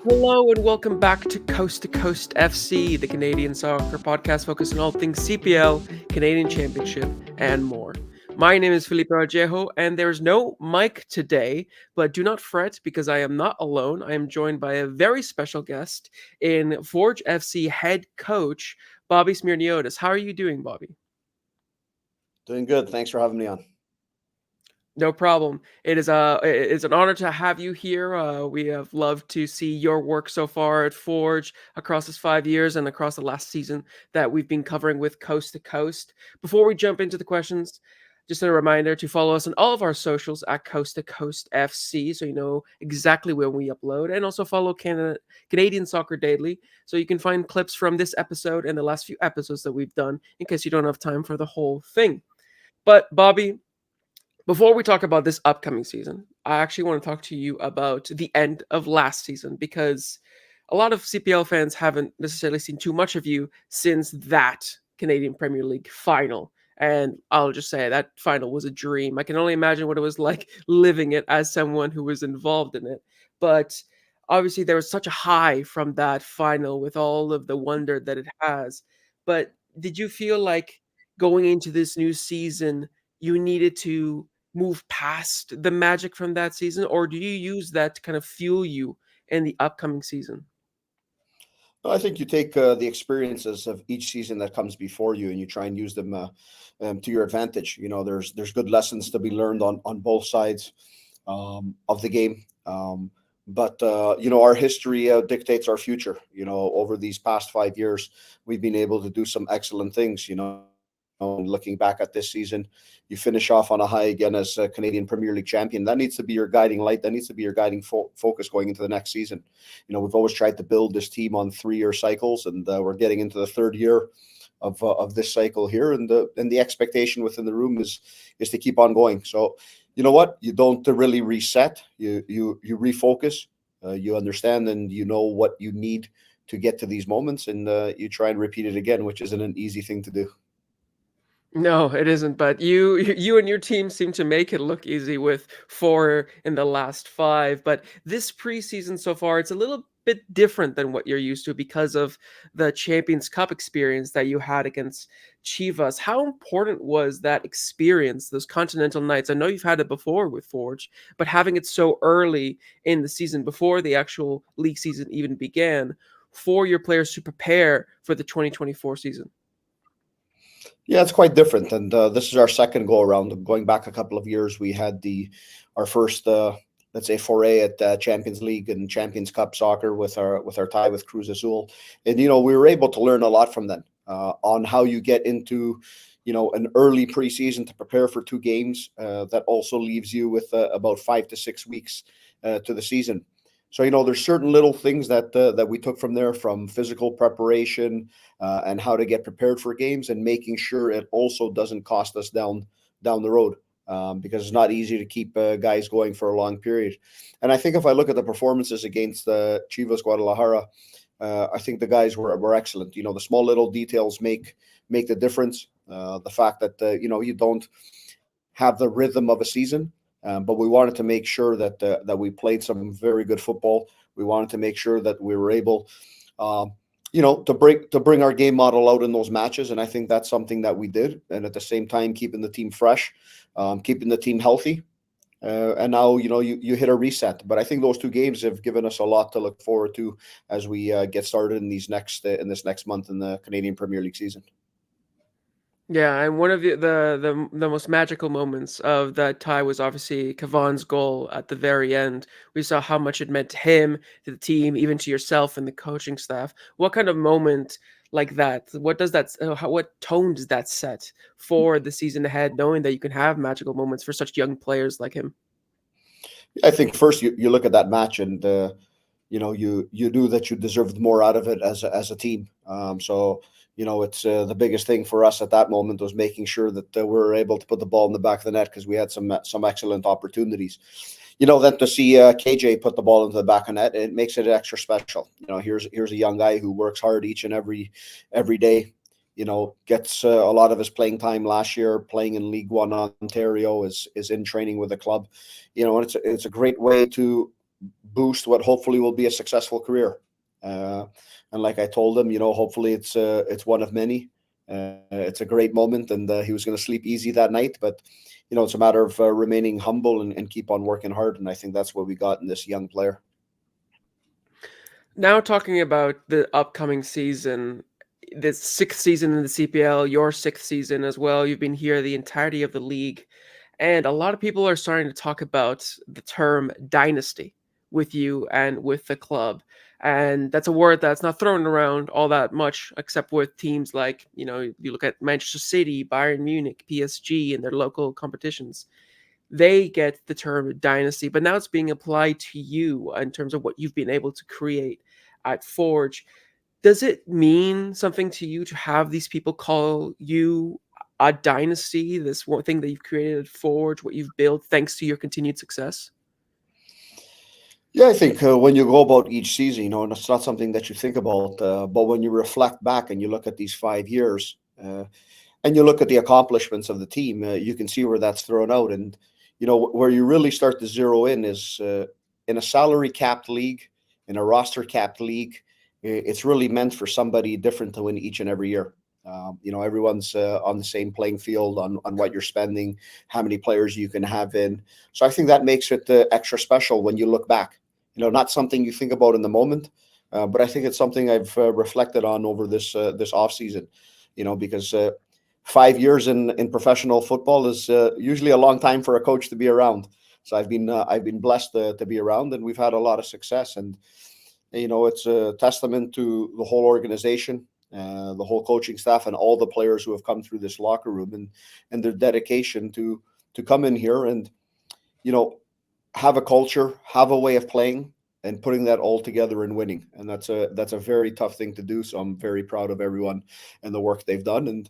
Hello and welcome back to Coast FC, the Canadian soccer podcast focused on all things CPL, Canadian Championship, and more. My name is Felipe and there's no Mike today, but do not fret because I am not alone. I am joined by a very special guest in Forge FC head coach, Bobby Smyrniotis. How are you doing, Bobby? Doing good. Thanks for having me on. No problem. It's an honor to have you here. We have loved to see your work so far at Forge across this 5 years and across the last season that we've been covering with Coast to Coast. Before we jump into the questions, just a reminder to follow us on all of our socials at Coast to Coast FC, so you know exactly when we upload, and also follow Canadian Soccer Daily, so you can find clips from this episode and the last few episodes that we've done, in case you don't have time for the whole thing. But Bobby, before we talk about this upcoming season, I actually want to talk to you about the end of last season because a lot of CPL fans haven't necessarily seen too much of you since that Canadian Premier League final. And I'll just say that final was a dream. I can only imagine what it was like living it as someone who was involved in it. But obviously, there was such a high from that final with all of the wonder that it has. But did you feel like going into this new season, you needed to move past the magic from that season, or do you use that to kind of fuel you in the upcoming season? No, I think you take the experiences of each season that comes before you, and you try and use them to your advantage. There's good lessons to be learned on both sides of the game. But our history dictates our future. Over these past 5 years, we've been able to do some excellent things. And looking back at this season, you finish off on a high again as a Canadian Premier League champion. That needs to be your guiding light. That needs to be your guiding focus going into the next season. We've always tried to build this team on 3-year cycles, and we're getting into the third year of this cycle here, and the expectation within the room is to keep on going. So, you know what? You don't really reset. You refocus. You understand, and you know what you need to get to these moments, and you try and repeat it again, which isn't an easy thing to do. No, it isn't. But you and your team seem to make it look easy with 4 in the last 5. But this preseason so far, it's a little bit different than what you're used to because of the Champions Cup experience that you had against Chivas. How important was that experience, those Continental Nights? I know you've had it before with Forge, but having it so early in the season before the actual league season even began for your players to prepare for the 2024 season. Yeah, it's quite different, and this is our second go around. Going back a couple of years, we had our first, let's say, foray at Champions League and Champions Cup soccer with our tie with Cruz Azul, and we were able to learn a lot from them on how you get into an early preseason to prepare for 2 games. That also leaves you with about 5 to 6 weeks to the season. So there's certain little things that we took from there, from physical preparation and how to get prepared for games, and making sure it also doesn't cost us down the road, because it's not easy to keep guys going for a long period. And I think if I look at the performances against Chivas Guadalajara, I think the guys were excellent. The small little details make the difference. The fact that you don't have the rhythm of a season. But we wanted to make sure that we played some very good football. We wanted to make sure that we were able, to bring our game model out in those matches, and I think that's something that we did. And at the same time, keeping the team fresh, keeping the team healthy. And now you hit a reset. But I think those 2 games have given us a lot to look forward to as we get started in this next month in the Canadian Premier League season. Yeah, and one of the most magical moments of that tie was obviously Kavan's goal at the very end. We saw how much it meant to him, to the team, even to yourself and the coaching staff. What kind of moment like that? What does that? What tone does that set for the season ahead? Knowing that you can have magical moments for such young players like him. I think first you look at that match, and you knew that you deserved more out of it as a team. So it's the biggest thing for us at that moment was making sure that we were able to put the ball in the back of the net, because we had some excellent opportunities. Then to see KJ put the ball into the back of net, it makes it extra special. Here's a young guy who works hard each and every day. Gets a lot of his playing time last year, playing in League One Ontario, is in training with the club. And it's a great way to boost what hopefully will be a successful career. Uh, and like I told him, hopefully it's one of many. It's a great moment, and he was going to sleep easy that night. But it's a matter of remaining humble and keep on working hard. And I think that's what we got in this young player. Now talking about the upcoming season, the sixth season in the CPL, your sixth season as well. You've been here the entirety of the league, and a lot of people are starting to talk about the term dynasty with you and with the club. And that's a word that's not thrown around all that much, except with teams like, you look at Manchester City, Bayern Munich, PSG, and their local competitions. They get the term dynasty, but now it's being applied to you in terms of what you've been able to create at Forge. Does it mean something to you to have these people call you a dynasty, this one thing that you've created at Forge, what you've built thanks to your continued success? Yeah, I think when you go about each season, and it's not something that you think about, but when you reflect back and you look at these 5 years, and you look at the accomplishments of the team, you can see where that's thrown out. And where you really start to zero in is in a salary capped league, in a roster capped league. It's really meant for somebody different to win each and every year. Everyone's on the same playing field on what you're spending, how many players you can have in. So I think that makes it extra special when you look back. Not something you think about in the moment, but I think it's something I've reflected on over this off season. Because 5 years in professional football is usually a long time for a coach to be around. So I've been blessed to be around, and we've had a lot of success. And it's a testament to the whole organization, the whole coaching staff, and all the players who have come through this locker room, and their dedication to come in here and you know have a culture, have a way of playing, and putting that all together and winning. And that's a very tough thing to do. So I'm very proud of everyone and the work they've done. And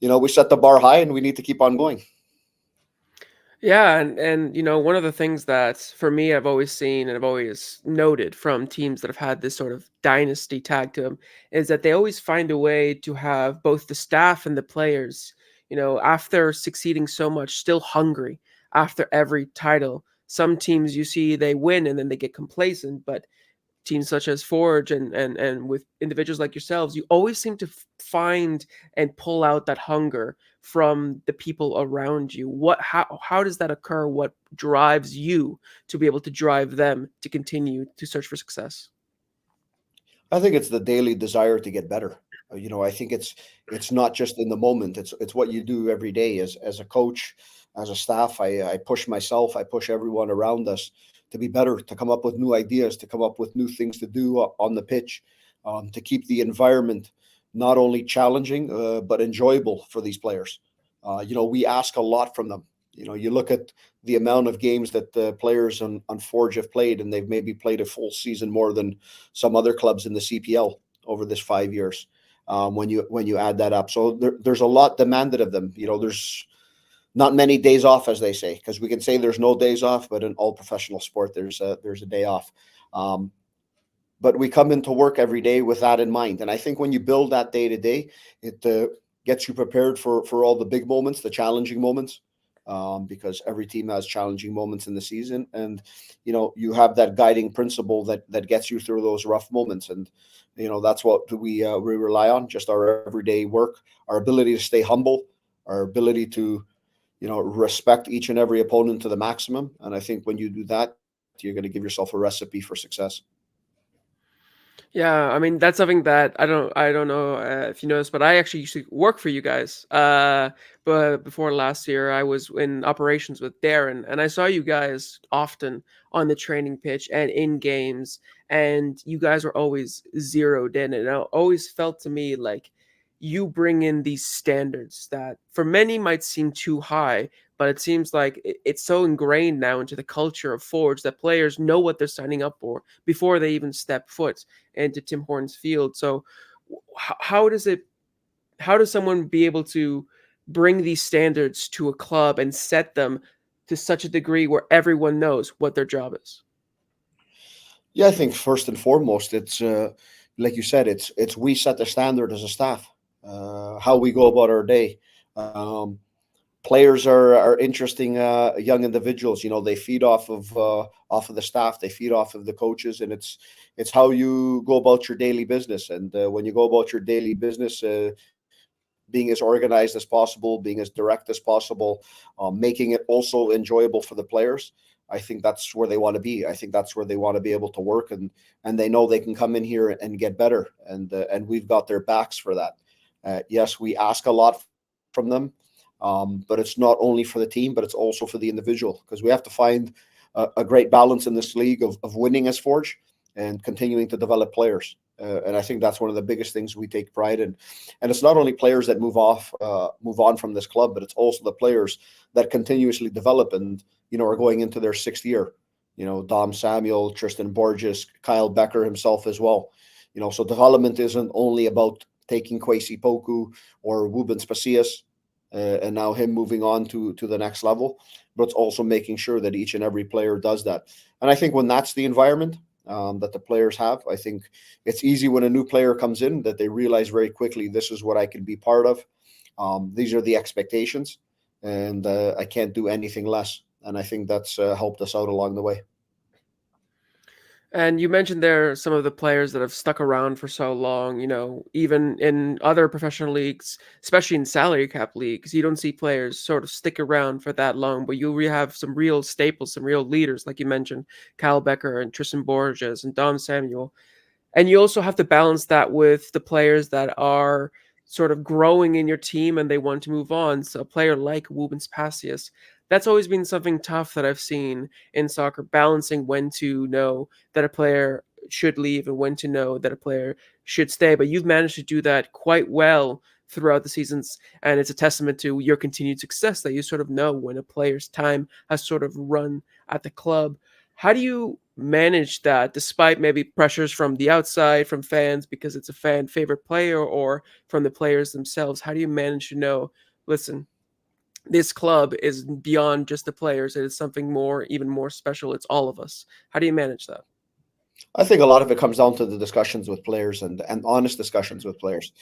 we set the bar high, and we need to keep on going. Yeah, and one of the things that for me I've always seen and I've always noted from teams that have had this sort of dynasty tag to them is that they always find a way to have both the staff and the players, after succeeding so much, still hungry after every title. Some teams you see they win and then they get complacent, but teams such as Forge and with individuals like yourselves, you always seem to find and pull out that hunger from the people around you. How does that occur? What drives you to be able to drive them to continue to search for success? I think it's the daily desire to get better. I think it's not just in the moment. It's what you do every day as a coach, as a staff. I push myself. I push everyone around us to be better, to come up with new ideas, to come up with new things to do on the pitch, to keep the environment not only challenging but enjoyable for these players. We ask a lot from them. You look at the amount of games that the players on Forge have played, and they've maybe played a full season more than some other clubs in the CPL over this 5 years. When you add that up, so there's a lot demanded of them. There's not many days off, as they say, because we can say there's no days off, but in all professional sport, there's a day off. Um, but we come into work every day with that in mind, and I think when you build that day to day, it gets you prepared for all the big moments, the challenging moments, because every team has challenging moments in the season, and you have that guiding principle that gets you through those rough moments. And that's what we rely on, just our everyday work, our ability to stay humble, our ability to respect each and every opponent to the maximum. And I think when you do that, you're going to give yourself a recipe for success. Yeah, I mean that's something that I don't know if you noticed, but I actually used to work for you guys. But before last year, I was in operations with Darren, and I saw you guys often on the training pitch and in games, and you guys were always zeroed in, and it always felt to me like you bring in these standards that for many might seem too high, but it seems like it's so ingrained now into the culture of Forge that players know what they're signing up for before they even step foot into Tim Hortons field. So how does it how does someone be able to bring these standards to a club and set them to such a degree where everyone knows what their job is? Yeah, I think first and foremost, it's like you said, it's we set the standard as a staff, how we go about our day. players are interesting young individuals. They feed off of the staff, they feed off of the coaches, and it's how you go about your daily business. And when you go about your daily business, being as organized as possible, being as direct as possible, making it also enjoyable for the players. I think that's where they want to be. I think that's where they want to be able to work, and they know they can come in here and get better, and we've got their backs for that. Yes, we ask a lot from them, but it's not only for the team, but it's also for the individual, because we have to find a great balance in this league of winning as Forge and continuing to develop players. And I think that's one of the biggest things we take pride in. And it's not only players that move on from this club, but it's also the players that continuously develop and are going into their sixth year. Dom Samuel, Tristan Borges, Kyle Becker himself as well. So development isn't only about taking Kwesi Poku or Wubin Spasias and now him moving on to the next level, but it's also making sure that each and every player does that. And I think when that's the environment that the players have, I think it's easy when a new player comes in that they realize very quickly, this is what I can be part of. These are the expectations, and I can't do anything less. And I think that's helped us out along the way. And you mentioned there are some of the players that have stuck around for so long, even in other professional leagues, especially in salary cap leagues, you don't see players sort of stick around for that long, but have some real staples, some real leaders, like you mentioned, Kyle Becker and Tristan Borges and Dom Samuel. And you also have to balance that with the players that are sort of growing in your team and they want to move on. So a player like Wubens Passius, that's always been something tough that I've seen in soccer, balancing when to know that a player should leave and when to know that a player should stay. But you've managed to do that quite well throughout the seasons, and it's a testament to your continued success that you sort of know when a player's time has sort of run at the club. How do you manage that despite maybe pressures from the outside, from fans, because it's a fan favorite player, or from the players themselves? How do you manage to know, listen, this club is beyond just the players, it is something more, even more special, it's all of us? How do you manage that? I think a lot of it comes down to the discussions with players and honest discussions with players,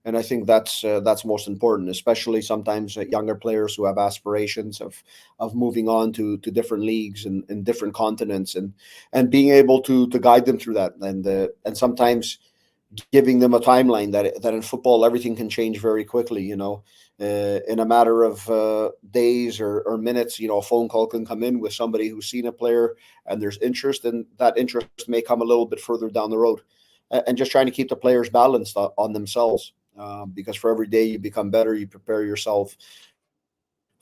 and I think that's most important, especially sometimes younger players who have aspirations of moving on to different leagues and different continents, and being able to guide them through that, and sometimes giving them a timeline that in football everything can change very quickly. In a matter of days or minutes, a phone call can come in with somebody who's seen a player and there's interest, and that interest may come a little bit further down the road. And just trying to keep the players balanced on themselves, because for every day you become better, you prepare yourself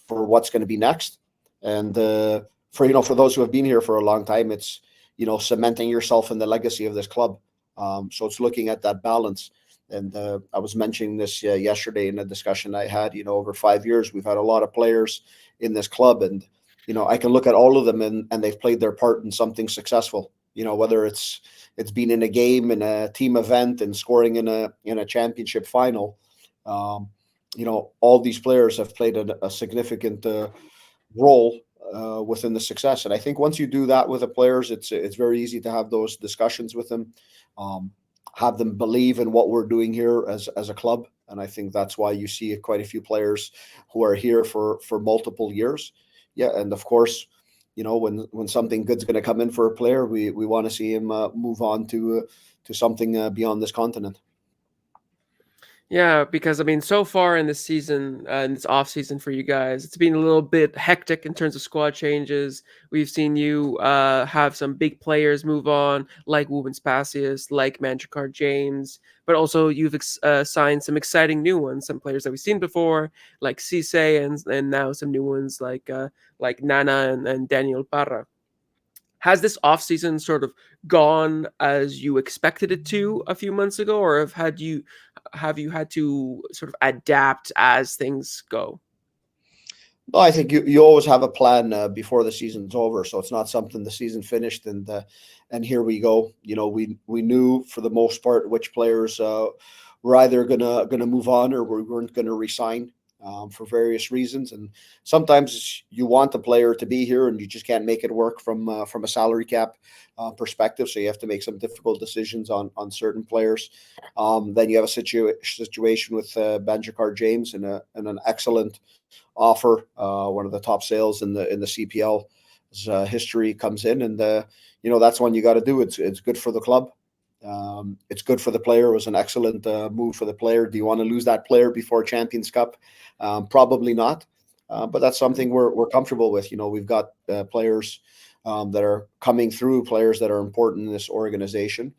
for what's going to be next. And for those who have been here for a long time, it's cementing yourself in the legacy of this club. So it's looking at that balance. And I was mentioning this yesterday in a discussion I had. Over 5 years, we've had a lot of players in this club, and I can look at all of them, and they've played their part in something successful. Whether it's been in a game, in a team event, and scoring in a championship final. All these players have played a significant role within the success. And I think once you do that with the players, it's very easy to have those discussions with them, um, have them believe in what we're doing here as a club. And I think that's why you see quite a few players who are here for multiple years. Yeah, and of course, when something good's going to come in for a player, we want to see him move on to something beyond this continent. Yeah, because I mean, so far in this season, in this off season for you guys, it's been a little bit hectic in terms of squad changes. We've seen you have some big players move on, like Woobens Passius, like Manchikar James, but also you've signed some exciting new ones, some players that we've seen before, like Cisse, and now some new ones like Nana and Daniel Parra. Has this offseason sort of gone as you expected it to a few months ago, or have you had to sort of adapt as things go? No, I think you always have a plan before the season's over, so it's not something the season finished and here we go. We knew for the most part which players were either gonna move on or we weren't gonna resign. for various reasons. And sometimes you want the player to be here, and you just can't make it work from a salary cap perspective. So you have to make some difficult decisions on certain players. Then you have a situation with Banjakar James and an excellent offer, one of the top sales in the CPL history comes in, and that's one you got to do. It's good for the club. It's good for the player. It was an excellent move for the player. Do you want to lose that player before Champions Cup? Probably not. But that's something we're comfortable with. We've got players that are coming through, players that are important in this organization.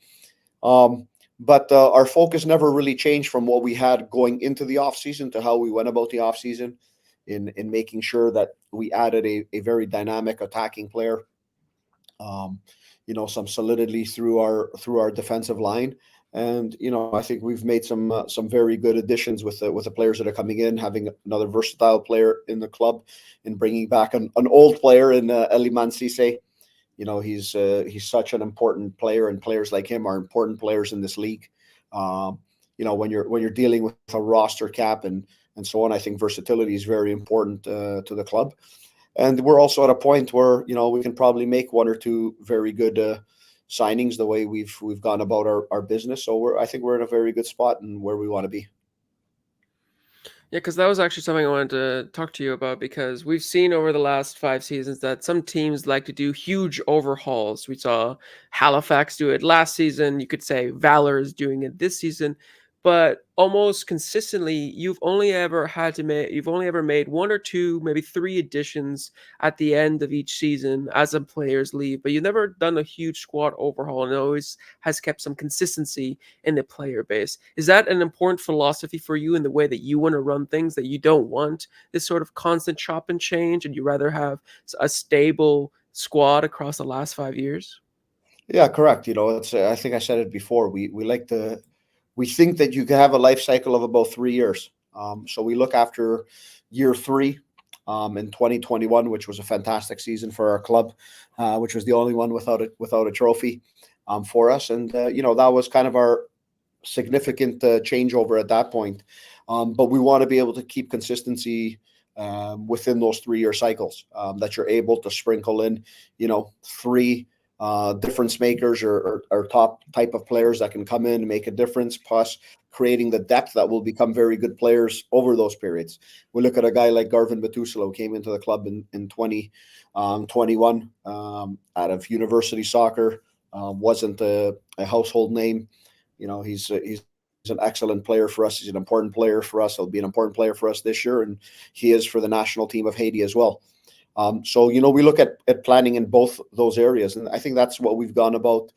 But our focus never really changed from what we had going into the offseason to how we went about the offseason in making sure that we added a very dynamic attacking player, some solidity through our defensive line. And I think we've made some very good additions with the players that are coming in, having another versatile player in the club, and bringing back an old player in Eliman Cisse. He's such an important player, and players like him are important players in this league. When you're dealing with a roster cap and so on, I think versatility is very important to the club. And we're also at a point where we can probably make one or two very good signings the way we've gone about our business. So I think we're in a very good spot and where we want to be. Yeah, because that was actually something I wanted to talk to you about, because we've seen over the last 5 seasons that some teams like to do huge overhauls. We saw Halifax do it last season. You could say Valor is doing it this season, but almost consistently, you've only ever made one or two, maybe three additions at the end of each season as the players leave, but you've never done a huge squad overhaul, and it always has kept some consistency in the player base. Is that an important philosophy for you in the way that you want to run things, that you don't want this sort of constant chop and change, and you rather have a stable squad across the last 5 years? Yeah, correct. It's I think I said it before. We think that you can have a life cycle of about 3 years. So we look after year three in 2021, which was a fantastic season for our club, which was the only one without a trophy for us, and that was kind of our significant changeover at that point. But we want to be able to keep consistency within those 3 year cycles, that you're able to sprinkle in, three difference makers or top type of players that can come in and make a difference, plus creating the depth that will become very good players over those periods. We look at a guy like Garvin Batusalo, who came into the club in 2021 out of university soccer, wasn't a household name. He's an excellent player for us. He's an important player for us. He'll be an important player for us this year, and he is for the national team of Haiti as well. So we look at planning in both those areas, and I think that's what we've gone about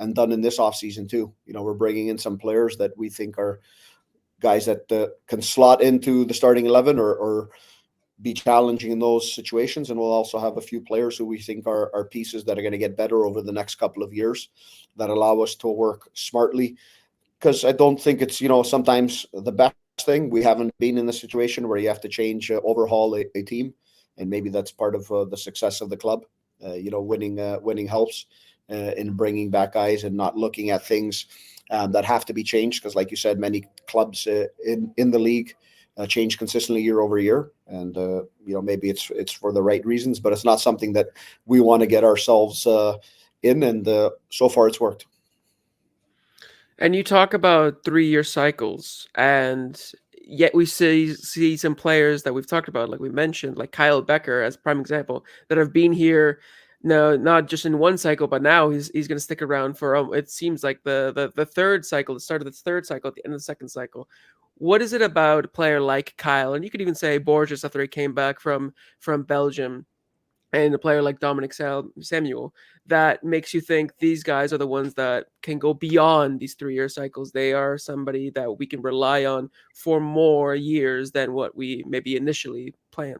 and done in this offseason too. We're bringing in some players that we think are guys that can slot into the starting 11 or be challenging in those situations, and we'll also have a few players who we think are pieces that are going to get better over the next couple of years that allow us to work smartly. Because I don't think it's sometimes the best thing. We haven't been in the situation where you have to overhaul a team. And maybe that's part of the success of the club. Winning helps in bringing back guys and not looking at things that have to be changed. Because, like you said, many clubs in the league change consistently year over year, and maybe it's for the right reasons, but it's not something that we want to get ourselves in. And so far, it's worked. And you talk about 3 year cycles, and yet we see some players that we've talked about, like we mentioned, like Kyle Becker as prime example, that have been here. No, not just in one cycle, but now he's going to stick around for it seems like the third cycle, the start of the third cycle, at the end of the second cycle. What is it about a player like Kyle, and you could even say Borges after he came back from Belgium, and a player like Dominic Samuel, that makes you think these guys are the ones that can go beyond these 3 year cycles? They are somebody that we can rely on for more years than what we maybe initially planned.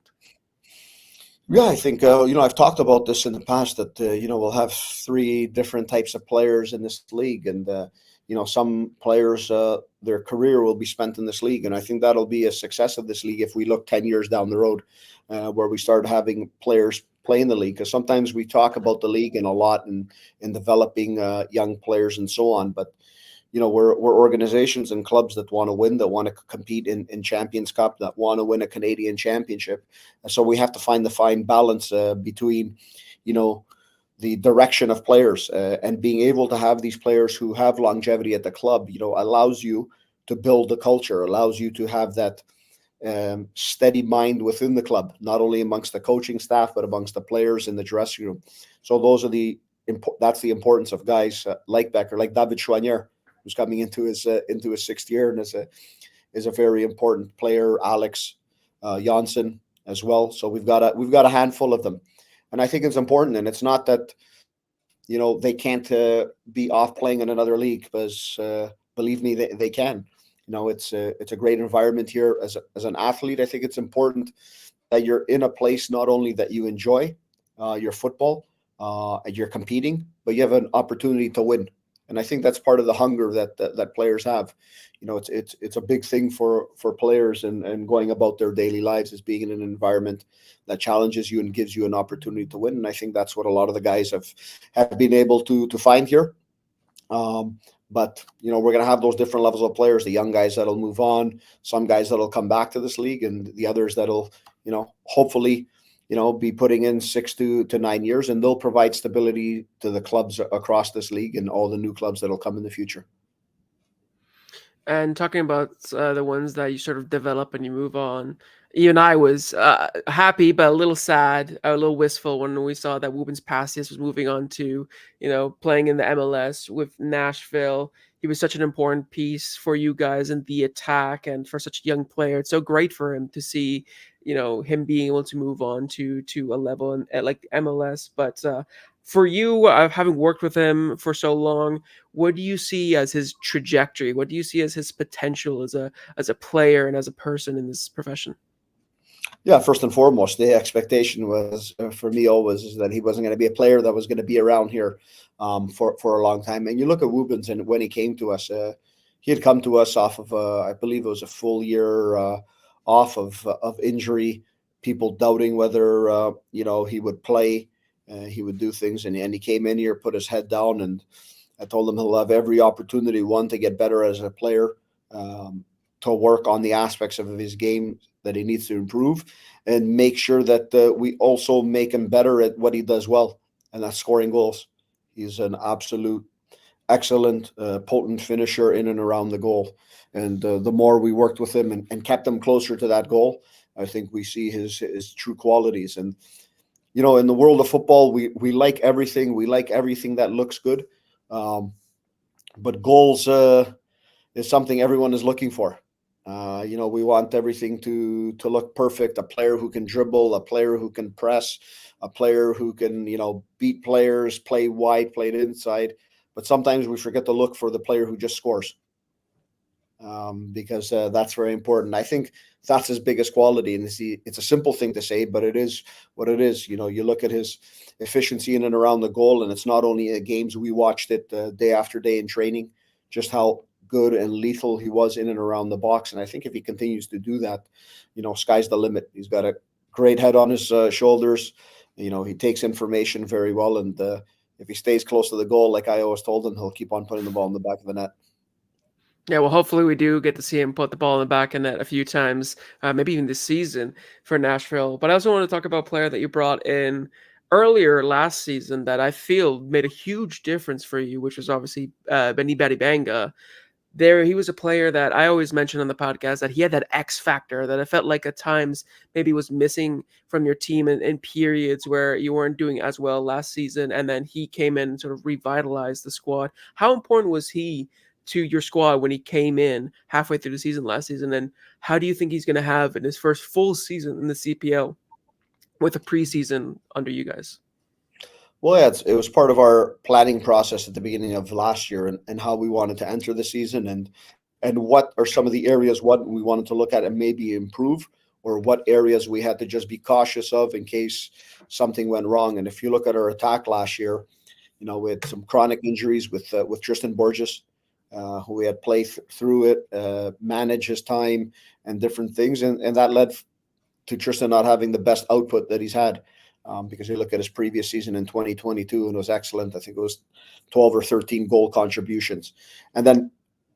Yeah, I think I've talked about this in the past that we'll have three different types of players in this league, and some players their career will be spent in this league, and I think that'll be a success of this league if we look 10 years down the road, where we start having players play in the league. Because sometimes we talk about the league and a lot in developing young players and so on, but we're organizations and clubs that want to win, that want to compete in Champions Cup, that want to win a Canadian championship. And so we have to find the fine balance between, the direction of players and being able to have these players who have longevity at the club, allows you to build the culture, allows you to have that steady mind within the club, not only amongst the coaching staff, but amongst the players in the dressing room. So that's the importance of guys like Becker, like David Chouanier, who's coming into his sixth year and is a very important player. Alex Janssen as well. So we've got a handful of them, and I think it's important. And it's not that they can't be off playing in another league, because believe me, they can. It's a great environment here as an athlete. I think it's important that you're in a place not only that you enjoy your football, and you're competing, but you have an opportunity to win. And I think that's part of the hunger that players have. It's a big thing for players and going about their daily lives, is being in an environment that challenges you and gives you an opportunity to win. And I think that's what a lot of the guys have been able to find here. But we're going to have those different levels of players, the young guys that'll move on, some guys that'll come back to this league, and the others that'll, hopefully, be putting in 6 to 9 years, and they'll provide stability to the clubs across this league and all the new clubs that'll come in the future. And talking about the ones that you sort of develop and you move on, you and I was happy, but a little sad, a little wistful when we saw that Rubens Pacius was moving on to, playing in the MLS with Nashville. He was such an important piece for you guys in the attack, and for such a young player, it's so great for him to see, him being able to move on to a level at like MLS. But for you, having worked with him for so long, what do you see as his trajectory? What do you see as his potential as a player and as a person in this profession? Yeah, first and foremost, the expectation was for me always is that he wasn't going to be a player that was going to be around here for a long time. And you look at Rubens, and when he came to us, he had come to us off of I believe it was a full year off of injury. People doubting whether he would play, he would do things, and he came in here, put his head down, and I told him he'll have every opportunity, one, to get better as a player, to work on the aspects of his game that he needs to improve, and make sure that we also make him better at what he does well, and that's scoring goals. He's an absolute excellent, potent finisher in and around the goal. And the more we worked with him and kept him closer to that goal, I think we see his true qualities. And, in the world of football, we like everything. We like everything that looks good. But goals is something everyone is looking for. We want everything to look perfect. A player who can dribble, a player who can press, a player who can, beat players, play wide, play it inside. But sometimes we forget to look for the player who just scores, because that's very important. I think that's his biggest quality. And it's a simple thing to say, but it is what it is. You look at his efficiency in and around the goal, and it's not only at games. We watched it day after day in training, just how good and lethal he was in and around the box. And I think if he continues to do that, sky's the limit. He's got a great head on his shoulders. He takes information very well. And if he stays close to the goal, like I always told him, he'll keep on putting the ball in the back of the net. Yeah, well, hopefully we do get to see him put the ball in the back of net a few times, maybe even this season for Nashville. But I also want to talk about a player that you brought in earlier last season that I feel made a huge difference for you, which was obviously Benny Banga. He was a player that I always mention on the podcast, that he had that X factor that I felt like at times maybe was missing from your team in periods where you weren't doing as well last season. And then he came in and sort of revitalized the squad. How important was he to your squad when he came in halfway through the season last season? And how do you think he's going to have in his first full season in the CPL with a preseason under you guys? Well, yeah, it was part of our planning process at the beginning of last year, and how we wanted to enter the season, and what are some of the areas what we wanted to look at and maybe improve, or what areas we had to just be cautious of in case something went wrong. And if you look at our attack last year, we had some chronic injuries with Tristan Borges, who we had played through it, manage his time and different things, and that led to Tristan not having the best output that he's had. Because you look at his previous season in 2022, and it was excellent. I think it was 12 or 13 goal contributions. And then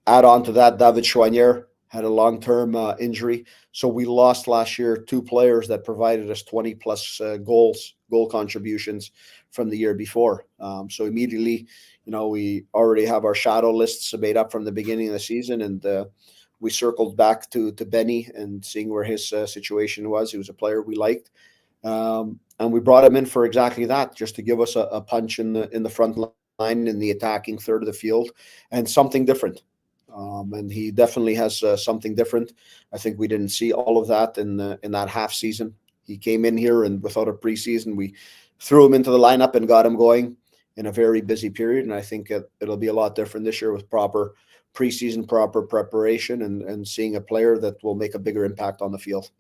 Add on to that, David Choinière had a long-term injury. So we lost last year two players that provided us 20 plus goal contributions from the year before. So immediately, we already have our shadow lists made up from the beginning of the season, and we circled back to Benny and seeing where his situation was. He was a player we liked, and we brought him in for exactly that, just to give us a punch in the front line in the attacking third of the field, and something different. And he definitely has something different. I think we didn't see all of that in that half season. He came in here, and without a preseason, we threw him into the lineup and got him going in a very busy period. And I think it'll be a lot different this year with proper preseason, proper preparation, and seeing a player that will make a bigger impact on the field.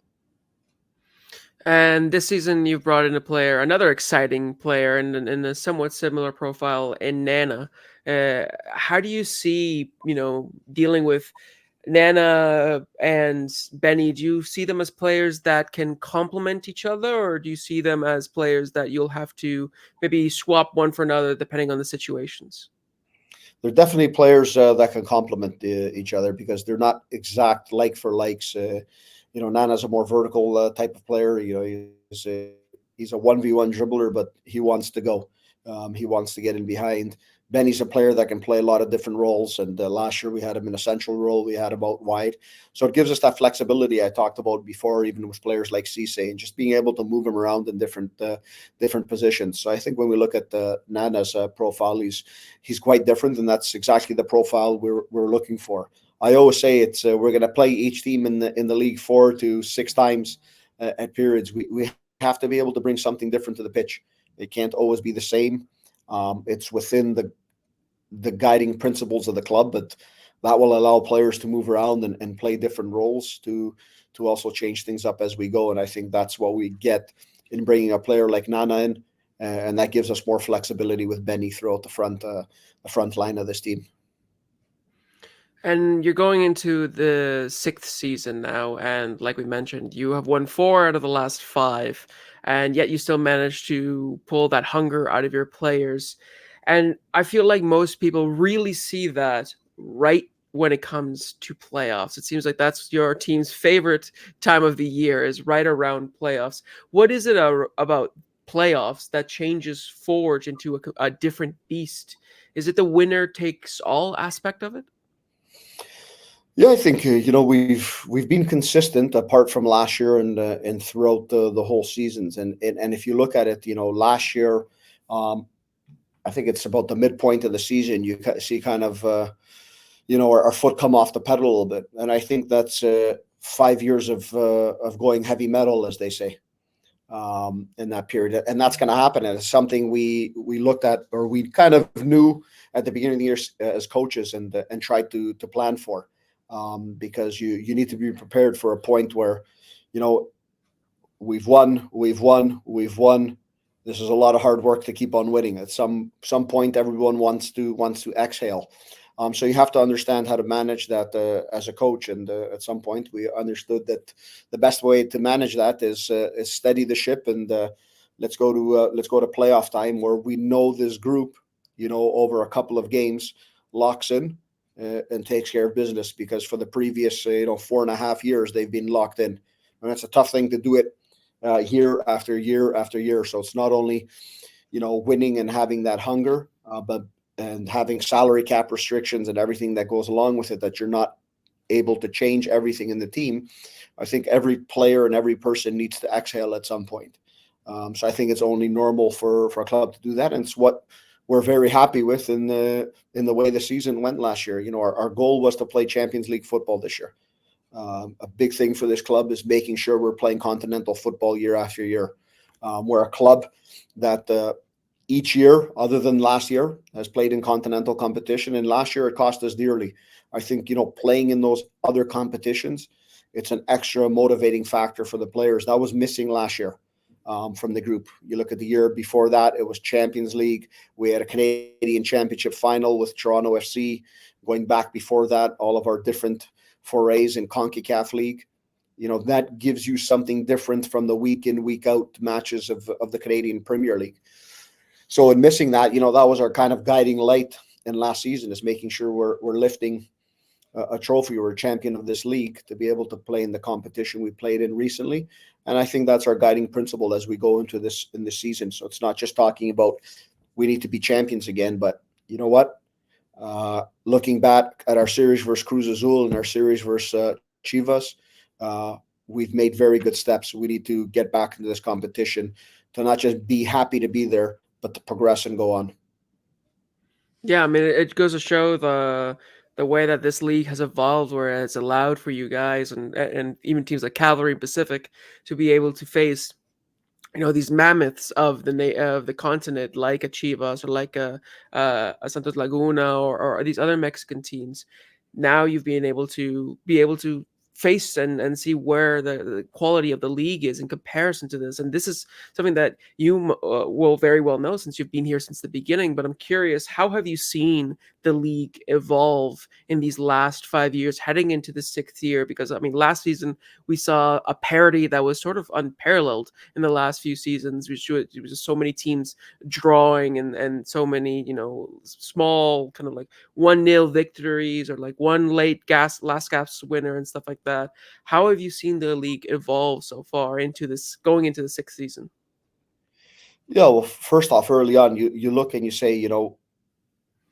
And this season, you've brought in a player, another exciting player, in a somewhat similar profile in Nana. How do you see, dealing with Nana and Benny? Do you see them as players that can complement each other, or do you see them as players that you'll have to maybe swap one for another depending on the situations? They're definitely players that can complement each other because they're not exact like for likes. Nana's a more vertical type of player. He's a 1v1 dribbler, but he wants to go. He wants to get in behind. Benny's a player that can play a lot of different roles, and last year we had him in a central role. We had him out wide, so it gives us that flexibility I talked about before, even with players like Cisse, and just being able to move him around in different positions. So I think when we look at Nana's profile, he's quite different, and that's exactly the profile we're looking for. I always say it's we're going to play each team in the league 4 to 6 times at periods. We have to be able to bring something different to the pitch. It can't always be the same. It's within the guiding principles of the club, but that will allow players to move around and play different roles to also change things up as we go. And I think that's what we get in bringing a player like Nana in, and that gives us more flexibility with Benny throughout the front line of this team. And you're going into the sixth season now, and like we mentioned, you have won 4 out of the last 5, and yet you still manage to pull that hunger out of your players. And I feel like most people really see that right when it comes to playoffs. It seems like that's your team's favorite time of the year, is right around playoffs. What is it about playoffs that changes Forge into a different beast? Is it the winner takes all aspect of it? Yeah, I think we've been consistent apart from last year and throughout the whole seasons. And if you look at it, last year, um, I think it's about the midpoint of the season. You see kind of our foot come off the pedal a little bit, and I think that's 5 years of going heavy metal, as they say, in that period, and that's going to happen. And it's something we looked at, or we kind of knew at the beginning of the year as coaches, and tried to plan for, because you need to be prepared for a point where, we've won, we've won, we've won. This is a lot of hard work to keep on winning. At some point, everyone wants to exhale. So you have to understand how to manage that as a coach. And at some point, we understood that the best way to manage that is steady the ship, and let's go to playoff time where we know this group, over a couple of games, locks in and takes care of business. Because for the previous 4.5 years, they've been locked in, and it's a tough thing to do it year after year after year. So it's not only winning and having that hunger, but and having salary cap restrictions and everything that goes along with it, that you're not able to change everything in the team. I think every player and every person needs to exhale at some point. So I think it's only normal for a club to do that, and it's what we're very happy with in the way the season went last year. Our goal was to play Champions League football this year. A big thing for this club is making sure we're playing continental football year after year. We're a club that each year, other than last year, has played in continental competition, and last year it cost us dearly. I think playing in those other competitions, it's an extra motivating factor for the players that was missing last year from the group. You look at the year before that, it was Champions League. We had a Canadian Championship final with Toronto FC. Going back before that, all of our different forays in CONCACAF League. That gives you something different from the week in, week out matches of the Canadian Premier League. So in missing that, that was our kind of guiding light in last season, is making sure we're lifting a trophy or a champion of this league to be able to play in the competition we played in recently. And I think that's our guiding principle as we go into this in this season. So it's not just talking about we need to be champions again, but you know what? Looking back at our series versus Cruz Azul and our series versus Chivas, uh, we've made very good steps. We need to get back into this competition to not just be happy to be there, but to progress and go on. Yeah, I mean, it goes to show the way that this league has evolved, where it's allowed for you guys and even teams like Cavalry and Pacific to be able to face, these mammoths of of the continent, like a Chivas or like a Santos Laguna, or these other Mexican teams. Now you've been able to face and see where the quality of the league is in comparison to this. And this is something that you will very well know since you've been here since the beginning. But I'm curious, how have you seen the league evolve in these last 5 years, heading into the sixth year? Because I mean, last season we saw a parity that was sort of unparalleled in the last few seasons. It was just so many teams drawing, and so many, small kind of like 1-0 victories, or like one late gas last gasp winner and stuff like that. How have you seen the league evolve so far into this going into the sixth season? Yeah, well, first off, early on, you look and you say,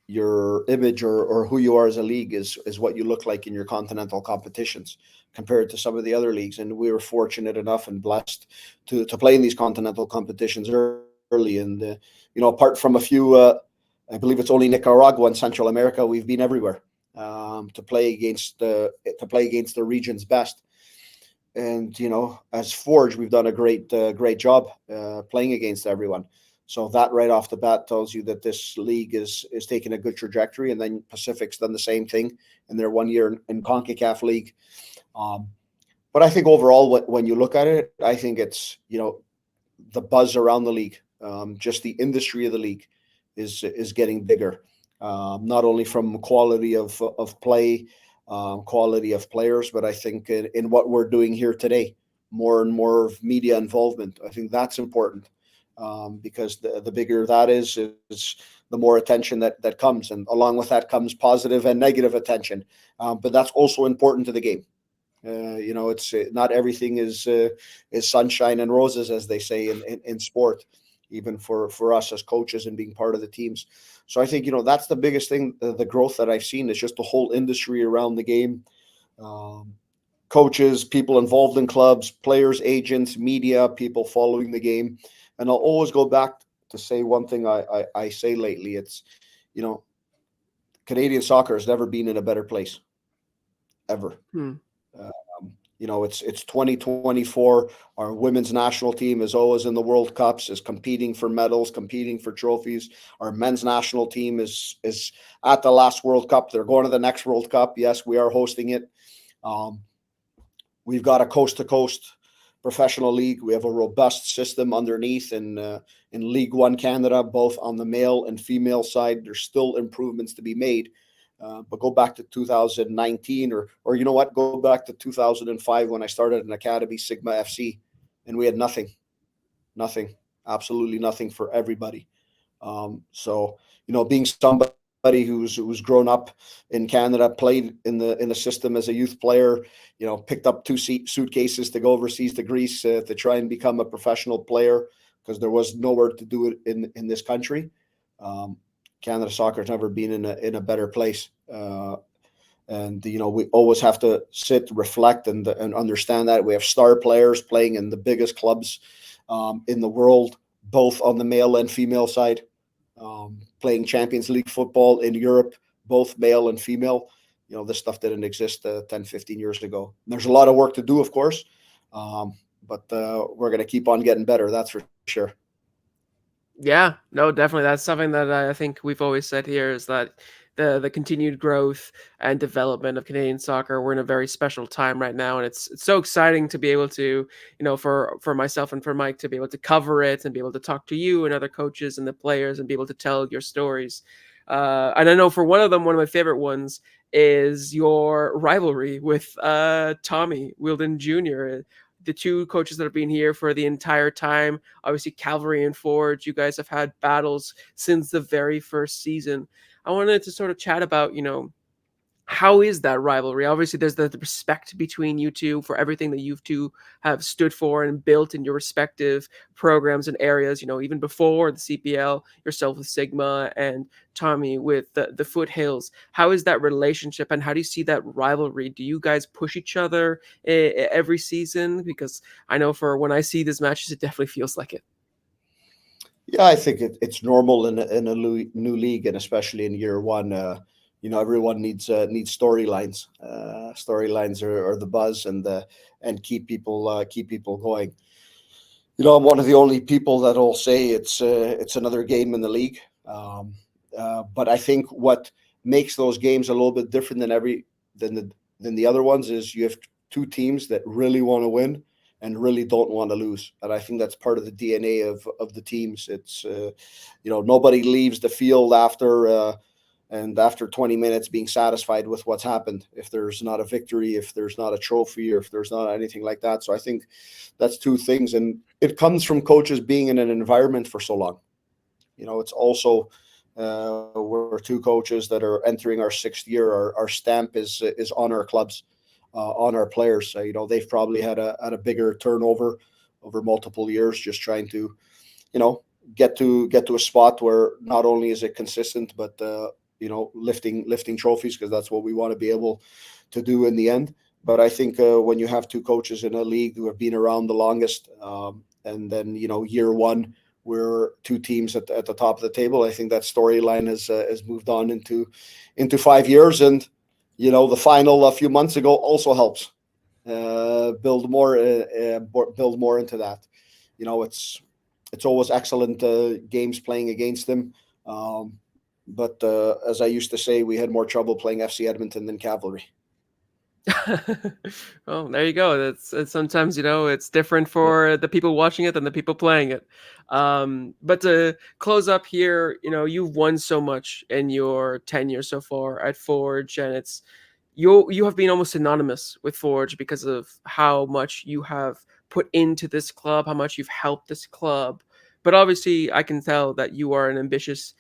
your image or who you are as a league is what you look like in your continental competitions compared to some of the other leagues. And we were fortunate enough and blessed to play in these continental competitions early. And apart from a few, I believe it's only Nicaragua and Central America, we've been everywhere to play against the region's best. And as Forge, we've done a great job playing against everyone. So that right off the bat tells you that this league is taking a good trajectory. And then Pacific's done the same thing in their 1 year in CONCACAF league. Um, but I think overall, when you look at it, I think it's the buzz around the league, just the industry of the league is getting bigger. Not only from quality of play, quality of players, but I think in what we're doing here today, more and more of media involvement. I think that's important, because the bigger that is the more attention that comes, and along with that comes positive and negative attention. But that's also important to the game. It's not everything is sunshine and roses, as they say in sport, even for us as coaches and being part of the teams. So I think that's the biggest thing. The growth that I've seen is just the whole industry around the game. Um, Coaches, people involved in clubs, players, agents, media, people following the game. And I'll always go back to say one thing I say lately. It's, you know, Canadian soccer has never been in a better place, ever. Hmm. It's 2024. Our women's national team is always in the World Cups, is competing for medals, competing for trophies. Our men's national team is at the last World Cup. They're going to the next World Cup. Yes, we are hosting it. Um, we've got a coast to coast professional league. We have a robust system underneath in League One Canada, both on the male and female side. There's still improvements to be made. But go back to 2019, or you know what? Go back to 2005 when I started an academy, Sigma FC, and we had nothing, absolutely nothing for everybody. So being somebody who's grown up in Canada, played in the system as a youth player, picked up two suitcases to go overseas to Greece to try and become a professional player because there was nowhere to do it in this country. Um, Canada soccer has never been in a better place. And we always have to sit, reflect, and understand that we have star players playing in the biggest clubs in the world, both on the male and female side, playing Champions League football in Europe, both male and female. This stuff didn't exist 10, 15 years ago. And there's a lot of work to do, of course, but we're going to keep on getting better. That's for sure. Yeah, no, definitely. That's something that I think we've always said here, is that the continued growth and development of Canadian soccer. We're in a very special time right now, and it's so exciting to be able to, for myself and for Mike, to be able to cover it and be able to talk to you and other coaches and the players and be able to tell your stories. And I know for one of them, one of my favorite ones is your rivalry with Tommy Wilden Jr., the two coaches that have been here for the entire time. Obviously, Calvary and Forge, you guys have had battles since the very first season. I wanted to sort of chat about, How is that rivalry? Obviously, there's the respect between you two for everything that you two have stood for and built in your respective programs and areas. Even before the CPL, yourself with Sigma and Tommy with the Foothills. How is that relationship, and how do you see that rivalry? Do you guys push each other every season? Because I know for when I see these matches, it definitely feels like it. Yeah, I think it's normal in a new league, and especially in year one. Everyone needs storylines. Storylines are the buzz and keep people going. I'm one of the only people that'll say it's another game in the league. But I think what makes those games a little bit different than the other ones is you have two teams that really want to win and really don't want to lose. And I think that's part of the DNA of the teams. It's nobody leaves the field after 20 minutes being satisfied with what's happened, if there's not a victory, if there's not a trophy, or if there's not anything like that. So I think that's two things, and it comes from coaches being in an environment for so long. It's also we're two coaches that are entering our sixth year. Our stamp is on our clubs, on our players. They've probably had a bigger turnover over multiple years, just trying to you know get to a spot where not only is it consistent, but lifting trophies, because that's what we want to be able to do in the end. But I think when you have two coaches in a league who have been around the longest, and then year one we're two teams at the top of the table, I think that storyline has moved on into 5 years, and the final a few months ago also helps build more into that. It's always excellent games playing against them. But as I used to say, we had more trouble playing FC Edmonton than Cavalry. Well, there you go. It's sometimes it's different Yeah. for the people watching it than the people playing it. But to close up here, you've won so much in your tenure so far at Forge, and you have been almost synonymous with Forge because of how much you have put into this club, how much you've helped this club. But obviously, I can tell that you are an ambitious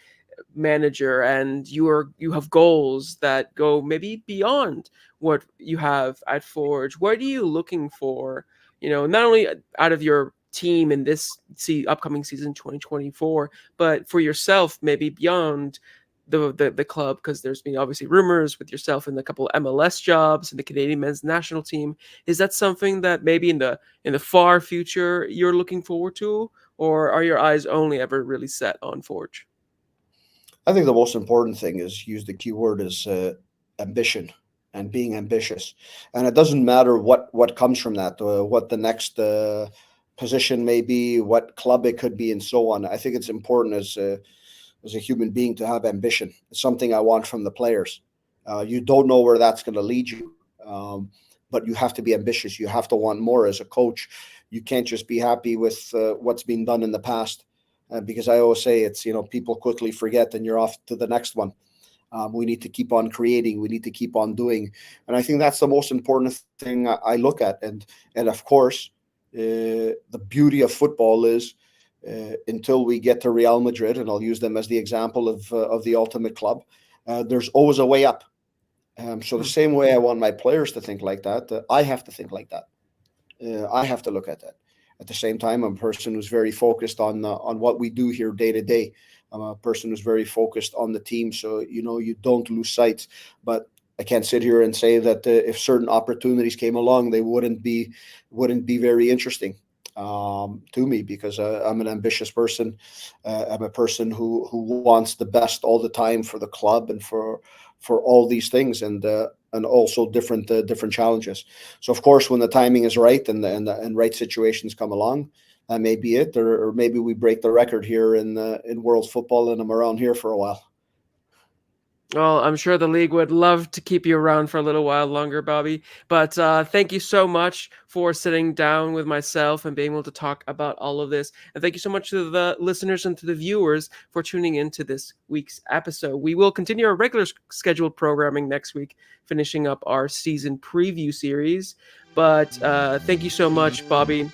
manager, and you have goals that go maybe beyond what you have at Forge. What are you looking for, not only out of your team in this upcoming season 2024, but for yourself maybe beyond the club? Because there's been obviously rumors with yourself and a couple of MLS jobs in the Canadian men's national team. Is that something that maybe in the far future you're looking forward to, or are your eyes only ever really set on Forge? I think the most important thing is use the keyword is ambition and being ambitious, and it doesn't matter what comes from that, what the next position may be, what club it could be, and so on. I think it's important as a human being to have ambition. It's something I want from the players. You don't know where that's going to lead you, but you have to be ambitious. You have to want more as a coach. You can't just be happy with what's been done in the past, because I always say it's people quickly forget and you're off to the next one. We need to keep on creating. We need to keep on doing, and I think that's the most important thing I look at. And of course, the beauty of football is until we get to Real Madrid, and I'll use them as the example of the ultimate club. There's always a way up. So the Hmm. same way I want my players to think like that, I have to think like that. I have to look at that. At the same time, I'm a person who's very focused on what we do here day to day. I'm a person who's very focused on the team, so you don't lose sight. But I can't sit here and say that if certain opportunities came along, they wouldn't be very interesting to me, because I'm an ambitious person. I'm a person who wants the best all the time for the club and for all these things, and also different challenges. So of course, when the timing is right and right situations come along, that may be it, or maybe we break the record here in world football, and I'm around here for a while. Well, I'm sure the league would love to keep you around for a little while longer, Bobby. But thank you so much for sitting down with myself and being able to talk about all of this. And thank you so much to the listeners and to the viewers for tuning in to this week's episode. We will continue our regular scheduled programming next week, finishing up our season preview series. But thank you so much, Bobby.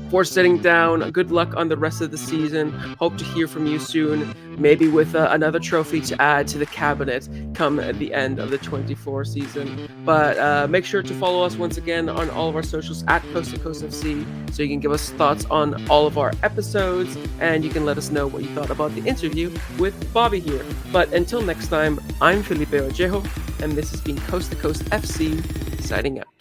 for sitting down. Good luck on the rest of the season. Hope to hear from you soon, maybe with another trophy to add to the cabinet come at the end of the 24 season. But make sure to follow us once again on all of our socials at Coast to Coast FC, so you can give us thoughts on all of our episodes, and you can let us know what you thought about the interview with Bobby here. But until next time, I'm Felipe Ojejo, and this has been Coast to Coast FC, signing out.